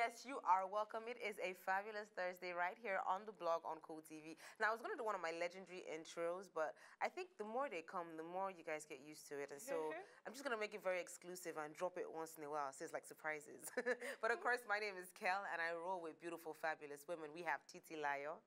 Yes, you are welcome. It is a fabulous Thursday right here on the blog on Cool TV. Now, I was going to do one of my legendary intros, but I think the more they come, the more you guys get used to it. And so I'm just going to make it very exclusive and drop it once in a while, so it's like surprises. But of course, my name is Kel, and I roll with beautiful, fabulous women. We have Titi Layo.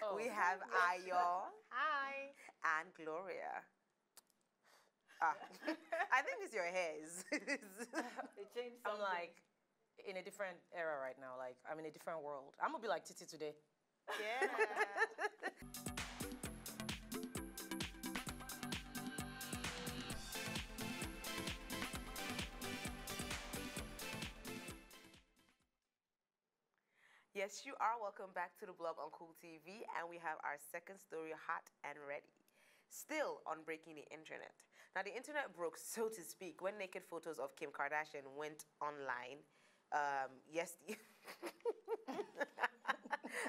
Oh, we have Ayo. Hi. And Gloria. I think it's your hairs. It changed something. I'm like in a different era right now. Like I'm in a different world. I'm gonna be like Titi today. Yeah. Yes, you are welcome back to the blog on Cool TV, and we have our second story hot and ready. Still on breaking the internet. Now, the internet broke, so to speak, when naked photos of Kim Kardashian went online. Yes.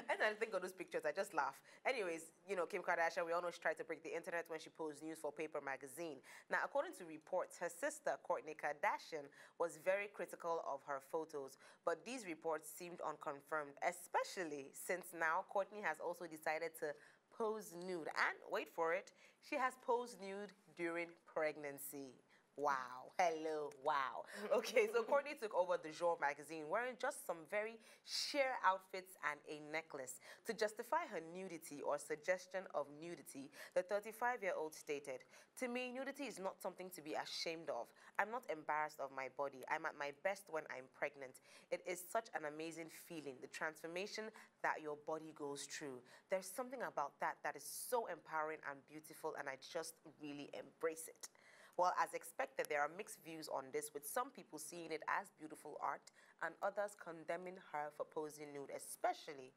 And I think of those pictures, I just laugh. Anyways, you know, Kim Kardashian, we all know she tried to break the internet when she posed news for Paper magazine. Now, according to reports, her sister, Kourtney Kardashian, was very critical of her photos. But these reports seemed unconfirmed, especially since now Kourtney has also decided to pose nude. And wait for it, she has posed nude during pregnancy. Wow. Hello. Wow. Okay, so Kourtney took over the Jour magazine wearing just some very sheer outfits and a necklace. To justify her nudity or suggestion of nudity, the 35-year-old stated, "To me, nudity is not something to be ashamed of. I'm not embarrassed of my body. I'm at my best when I'm pregnant. It is such an amazing feeling, the transformation that your body goes through. There's something about that that is so empowering and beautiful, and I just really embrace it." Well, as expected, there are mixed views on this, with some people seeing it as beautiful art and others condemning her for posing nude, especially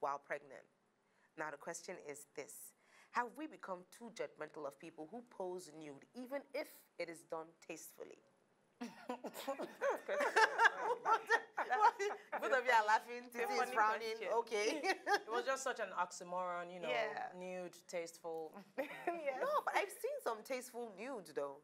while pregnant. Now, the question is this. Have we become too judgmental of people who pose nude, even if it is done tastefully? Both of you are laughing, Titi is frowning. Question. Okay. It was just such an oxymoron, you know, Yeah. nude, tasteful. Yeah. No, but I've seen some tasteful nudes though.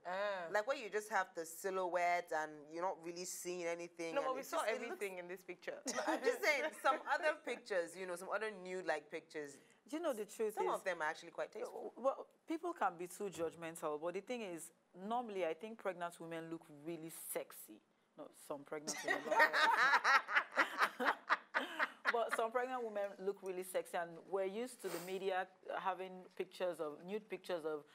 Like where you just have the silhouette and you're not really seeing anything. No, and but we it's saw just- it everything in this picture. I'm just saying, some other pictures, you know, some other nude-like pictures, You know, the truth some is, of them are actually quite tasteful. well, people can be too judgmental, but the thing is, normally I think pregnant women look really sexy. No, some pregnant women don't. But some pregnant women look really sexy, and we're used to the media having pictures of, nude pictures of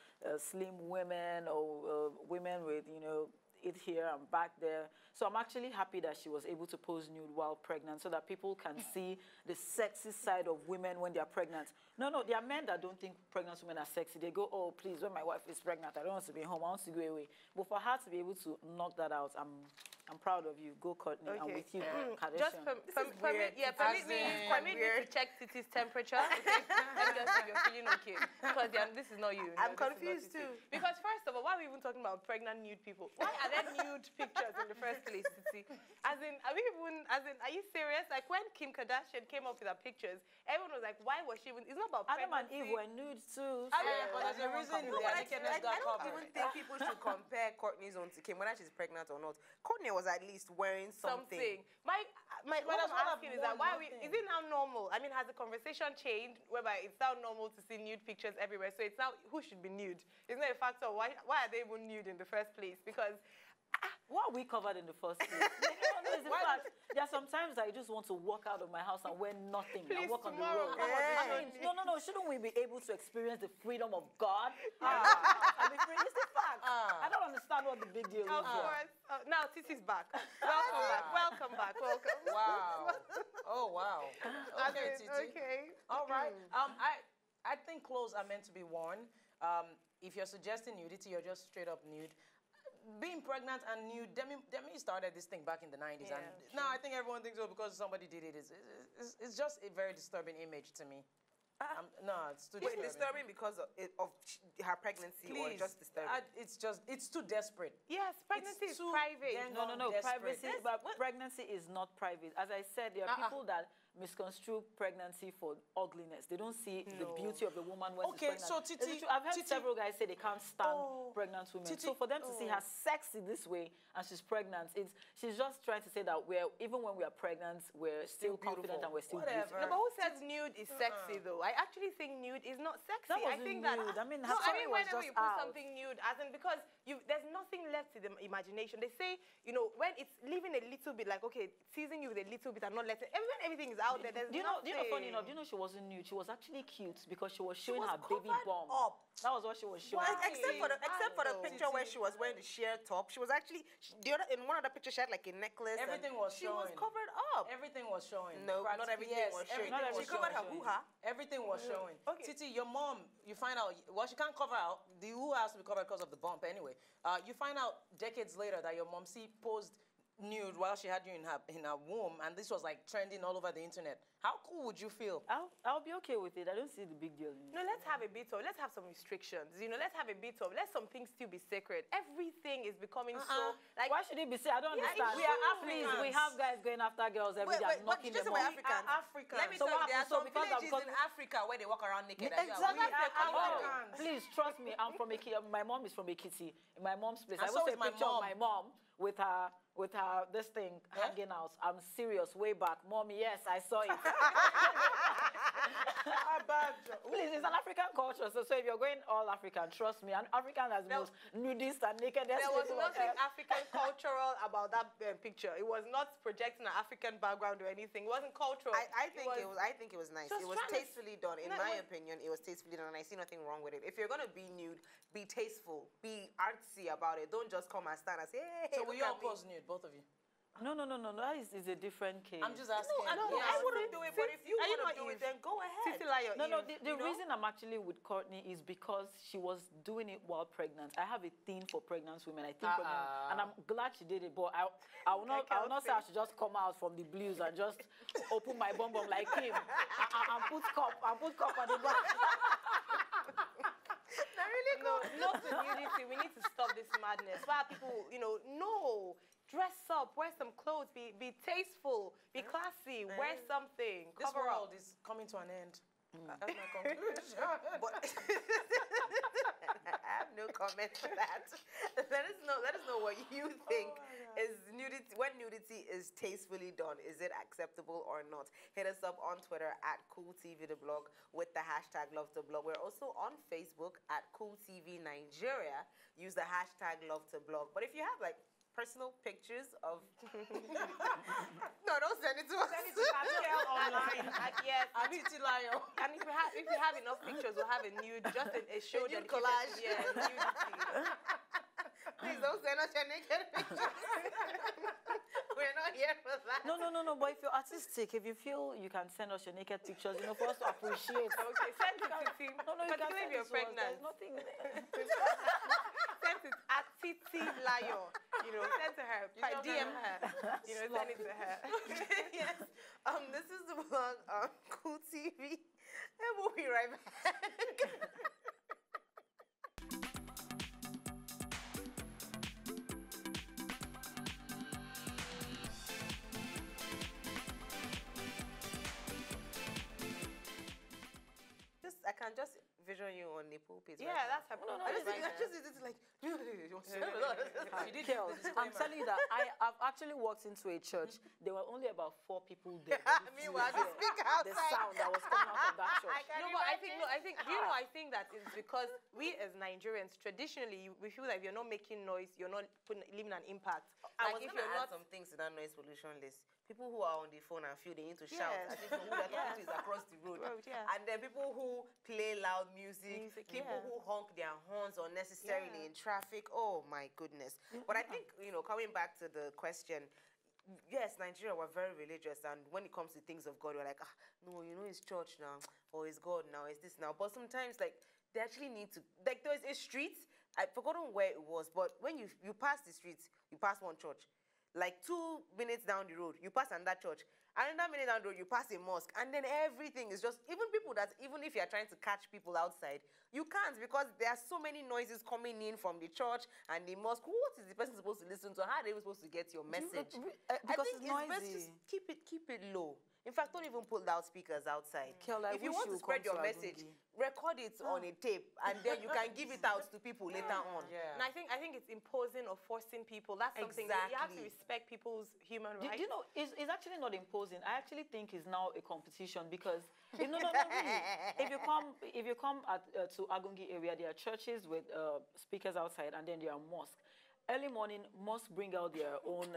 slim women or women with, you know, it here and back there. So I'm actually happy that she was able to pose nude while pregnant so that people can see the sexy side of women when they're pregnant. No, there are men that don't think pregnant women are sexy. They go, oh, please, when my wife is pregnant, I don't want to be home, I want to go away. But for her to be able to knock that out, I'm proud of you. Go, Kourtney, and Okay. with you, Kardashian. Just permit me to check Titi's temperature. Okay? Let me just see if you're feeling okay. Because this is not you. I'm this is not confused Titi. too. Because first of all, why are we even talking about pregnant nude people? Why are there nude pictures in the first place, Titi? Are you serious? Like when Kim Kardashian came up with her pictures, everyone was like, why was she even, it's not about Adam and pregnancy. Eve were nude too. Yeah, but there's a reason No, their but nakedness I got don't covered. even think people should compare Kourtney's own to Kim, whether she's pregnant or not. Kourtney was at least wearing something. What that's I'm what I've asking is that worn why are we, nothing. is it now normal? I mean, has the conversation changed whereby it's now normal to see nude pictures everywhere? So it's now, who should be nude? Isn't it a factor of why are they even nude in the first place? Because What we covered in the first place? In fact, there are some times I just want to walk out of my house and wear nothing Please, and walk on the tomorrow, road. come on, I mean, no. Shouldn't we be able to experience the freedom of God? I mean, it's the fact. I don't understand what the big deal is. of course, now Titi's back. Welcome back. Wow. Oh, wow. Okay, Titi. Okay. All right. I think clothes are meant to be worn. If you're suggesting nudity, you're just straight up nude. Being pregnant and nude, Demi started this thing back in the 90s. Yeah, and now I think everyone thinks, oh, because somebody did it. It's just a very disturbing image to me. No, it's too disturbing. Wait, disturbing because of her pregnancy or just disturbing? It's too desperate. Yes, pregnancy is private. No. Desperate. Privacy, but pregnancy is not private. As I said, there are people that misconstrue pregnancy for ugliness. They don't see the beauty of the woman when Okay, she's so pregnant. Titi, I've heard Titi, several guys say they can't stand pregnant women. Titi, So for them to see her sexy this way and she's pregnant, she's just trying to say that even when we are pregnant, we're still confident and we're still beautiful. No, but who says nude is sexy though? I actually think nude is not sexy. That I wasn't think nude. that. I mean, no, her I story mean was whenever just you put out. something nude, as in because there's nothing left to the imagination. They say, you know, when it's leaving a little bit, like okay, teasing you with a little bit and not letting. When everything is out there, there's Do you know, funny enough, nothing. she wasn't nude. She was actually cute because she was showing was her baby covered bump. up. That was what she was showing. Why? Except for the Why picture though? where she was wearing the sheer top, she was actually in one of the pictures she had like a necklace. and Everything was she was showing. covered up. Everything was showing. No, not everything was showing. Everything was She covered her showing. hoo-ha. Everything was showing. Okay. Titi, your mom, you find out, well, she can't cover out. The hoo has to be covered because of the bump anyway. You find out decades later that your mom posed nude while she had you in her womb, and this was like trending all over the internet. How cool would you feel? I'll be okay with it. I don't see the big deal in it. No, let's have some restrictions. You know, let some things still be sacred. Everything is becoming so like. Why should it be said? I don't Yeah, understand. we are Please, Africans. we have guys going after girls every day and knocking just them say we're off. Africans. Africans. Let me So tell what you, there are happened? So some because I'm villages in Africa where they walk around naked. Exactly. Africans. Please trust me. I'm from Ekiti. My mom is from Ekiti. In my mom's place, And I so will is take a my picture of mom. my mom with her this thing hanging out. I'm serious. Way back, mommy. Yes, I saw it. Please, it's an African culture. So if you're going all African, trust me, an African has the most nudist and naked. There was nothing African cultural about that picture. It was not projecting an African background or anything. It wasn't cultural. I think it was nice. Just It was trying to- tastefully done. In No, my it was- opinion, it was tastefully done, and I see nothing wrong with it. If you're gonna be nude, be tasteful, be artsy about it. Don't just come and stand and say, "Hey, So look will you all at me." pose nude, both of you? No. That is a different case. I'm just asking. I wouldn't do it, but if you Are you want not to do Eve? it, then go ahead. Titi Layo, No, Eve, the you know? reason I'm actually with Courtney is because she was doing it while pregnant. I have a thing for pregnant women. I think pregnant, and I'm glad she did it. But I will not say I should just come out from the blues and just open my bum like him and put cup at the back. No to nudity. We need to stop this madness. Why people, no. Dress up, wear some clothes, be tasteful, be classy, wear something, This cover world up. is coming to an end. That's my conclusion. But I have no comment to that. Let us know what you think is nudity. When nudity is tastefully done, is it acceptable or not? Hit us up on Twitter at CoolTVTheBlog with the hashtag #LoveToBlog. We're also on Facebook at CoolTVNigeria. Use the hashtag #LoveToBlog. But if you have like personal pictures of no, don't send it to us. Send it to Pascal online. Yes. Titi Layo. And if we have enough pictures, we'll have a nude, just a show nude dedicated collage. to, nudity. Please don't send us your naked pictures. We're not here for that. No. But if you're artistic, if you feel you can send us your naked pictures, for us to appreciate. Okay, send it to Titi. No, you can Particularly send if you're it to us. pregnant. There's nothing there. Send it at Titi Layo. Send to her. DM her. Send it to her. Yes. This is the vlog on Cool TV, and we'll be right back. I can just vision you on the pulpit. Yeah, right that's her. now. No, I that's just right it's like. She did Girl, the I'm disclaimer. telling you that I've actually walked into a church. There were only about 4 people there. Meanwhile, the speaker The outside. sound that was coming out of that church. No, but I think that is because we as Nigerians traditionally we feel like if you're not making noise, you're not leaving an impact. I Like was if going to you're add not some things to that noise pollution list. People who are on the phone and feel they need to shout, Yes. as if who they're talking to is across the road. Yeah. And then people who play loud music, people yeah. who honk their horns unnecessarily in traffic. Oh my goodness. But I think, coming back to the question, yes, Nigeria, we're very religious, and when it comes to things of God, we're like, no, it's church now, or it's God now, it's this now. But sometimes, like, they actually need to, like, there's a street, I've forgotten where it was, but when you pass the street, you pass one church. Like 2 minutes down the road, you pass another church. Another minute down the road, you pass a mosque. And then everything is just, even people that, even if you're trying to catch people outside, you can't because there are so many noises coming in from the church and the mosque. What is the person supposed to listen to? How are they supposed to get your message? Because I think it's best noisy. to keep it low. In fact, don't even put loudspeakers outside. Kel, I if you wish want you to would spread come your to message, Agungi. record it on a tape, and then you can give it out to people later on. Yeah. And I think it's imposing or forcing people. That's something that you have to Exactly. respect people's human Do rights. you know, it's actually not imposing. I actually think it's now a competition because, no, really. If you come to Agungi area, there are churches with speakers outside, and then there are mosques. Early morning, mosques bring out their own,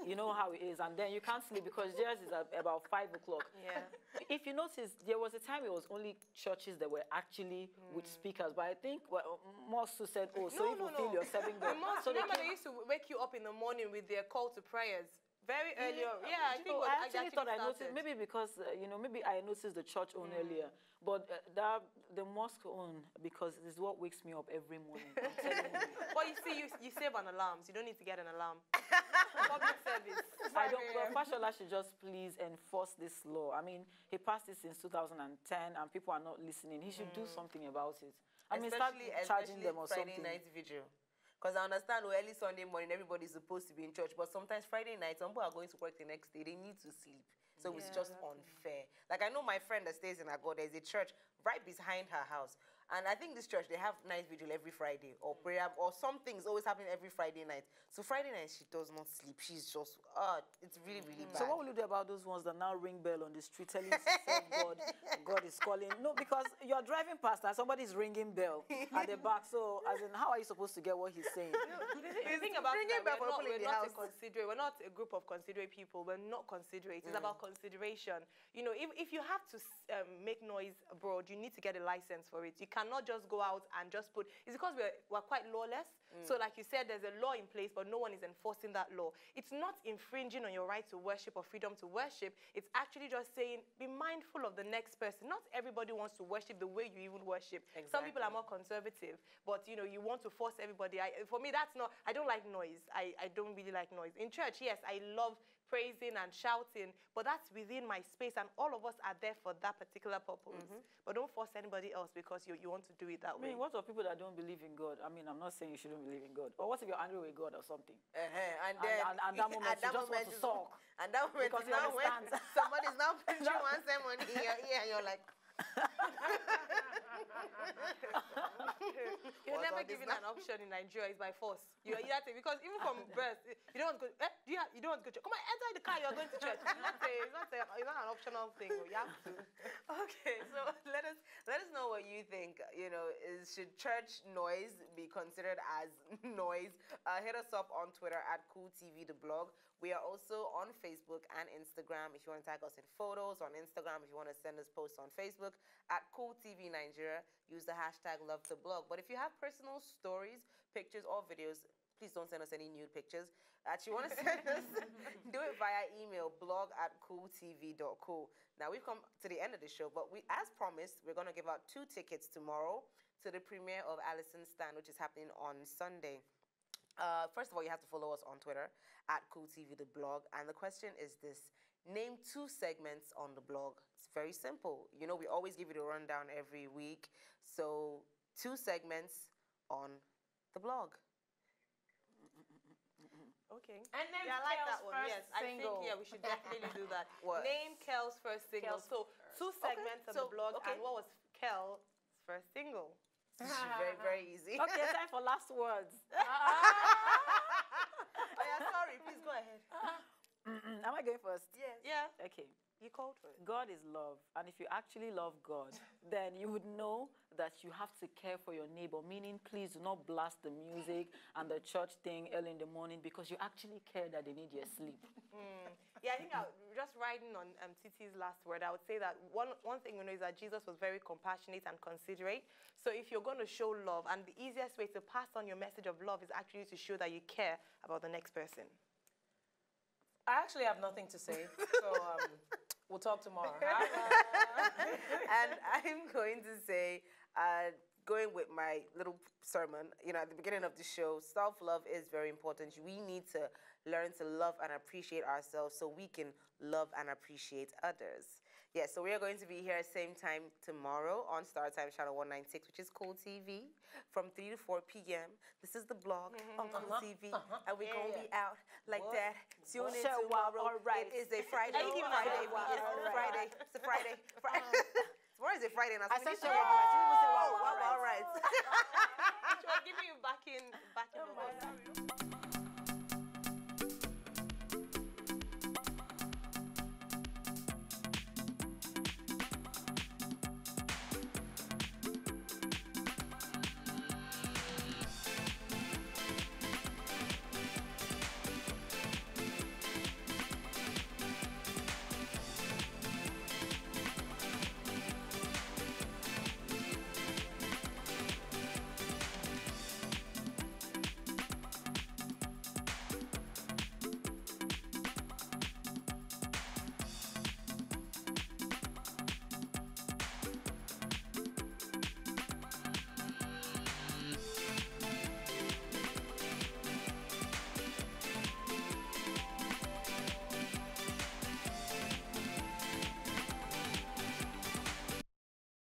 you know how it is, and then you can't sleep because theirs is at about 5 o'clock. Yeah. If you notice, there was a time it was only churches that were actually with speakers, but I think mosques who said, oh, so if you feel you're serving The God. mosque, So they remember came- they used to wake you up in the morning with their call to prayers. Very early on. Yeah, I You think know, what I actually thought I noticed, started. maybe because, maybe I noticed the church own earlier, but the mosque own, because it's what wakes me up every morning. I'm telling you. But you see, you save on alarms. You don't need to get an alarm. Public service. I don't, Fashola should just please enforce this law. I mean, he passed it since 2010 and people are not listening. He should do something about it. I mean, start charging them or Friday something. night vigil. Because I understand early Sunday morning, everybody's supposed to be in church, but sometimes Friday night, some people are going to work the next day. They need to sleep. So it's just unfair. Like, I know my friend that stays in Agod, there's a church right behind her house. And I think this church, they have night vigil every Friday, or prayer, or something's always happening every Friday night. So Friday night, she does not sleep. She's just, it's really, really bad. So what will you do about those ones that now ring bell on the street telling you to serve God? God is calling. No, because you're driving past and somebody's ringing bell at the back. So, as in, how are you supposed to get what he's saying? The thing about it, bringing that back people in we're the not house. we're not a group of considerate people. We're not considerate. It's about consideration. You know, if you have to make noise abroad, you need to get a license for it. You cannot just go out and just put. It's because we're quite lawless. So, like you said, there's a law in place, but no one is enforcing that law. It's not infringing on your right to worship or freedom to worship. It's actually just saying, be mindful of the next person. Not everybody wants to worship the way you even worship. Some people are more conservative, but you want to force everybody. For me, that's not. I don't like noise. I don't really like noise. In church, yes, I love praising and shouting, but that's within my space, and all of us are there for that particular purpose. But don't force anybody else because you want to do it that I mean, way. what of people that don't believe in God? I mean, I'm not saying you shouldn't believe in God. Or what if you're angry with God or something? And then And that moment, you just want to sulk. And that moment Because is you now when understand. somebody's now preaching one sermon in your ear, and you're like, You're What's never all this given now? an option in Nigeria. It's by force. You have to, because even from birth, you don't want to go. You don't want to go to church. Come on, enter the car. You're going to church. It's not an optional thing. You have to. okay, so let us know what you think. Should church noise be considered as noise? Hit us up on Twitter at CoolTV the blog. We are also on Facebook and Instagram. If you want to tag us in photos on Instagram, if you want to send us posts on Facebook at CoolTV Nigeria, use the hashtag #LoveTheBlog. But if you have personal stories, pictures, or videos, please don't send us any nude pictures that you want to send us. Do it via email, blog@cooltv.co. Now, we've come to the end of the show, but as promised, we're going to give out 2 tickets tomorrow to the premiere of Alison's Stand, which is happening on Sunday. First of all, you have to follow us on Twitter at CoolTV the blog. And the question is this: name 2 segments on the blog. It's very simple. We always give you the rundown every week. So 2 segments on the blog. Okay. And then I like that Kel's one. first Yes, I think single. we should definitely do that. What? Name Kel's first single. Kel's So 2 segments on so, the blog, okay. and what was Kel's first single? Very, very easy. Okay, time for last words. Oh, yeah, sorry. Please go ahead. Am I going first? Yes. Yeah, Okay. you called for it. God is love, and if you actually love God, then you would know that you have to care for your neighbor, meaning please do not blast the music and the church thing early in the morning because you actually care that they need your sleep. Yeah, I think just riding on Titi's last word, I would say that one thing we know is that Jesus was very compassionate and considerate. So if you're going to show love, and the easiest way to pass on your message of love is actually to show that you care about the next person. I actually have nothing to say, so we'll talk tomorrow. And I'm going to say, going with my little sermon, at the beginning of the show, self-love is very important. We need to learn to love and appreciate ourselves so we can love and appreciate others. Yes, so we are going to be here same time tomorrow on Star Time Channel 196, which is Cool TV, from 3 to 4 p.m. This is the blog on Cool TV, and we're going to be out like that. Tune in tomorrow. It is a Friday. Friday. It's a Friday. Tomorrow is a Friday. And I said, all right. Give me back in the box.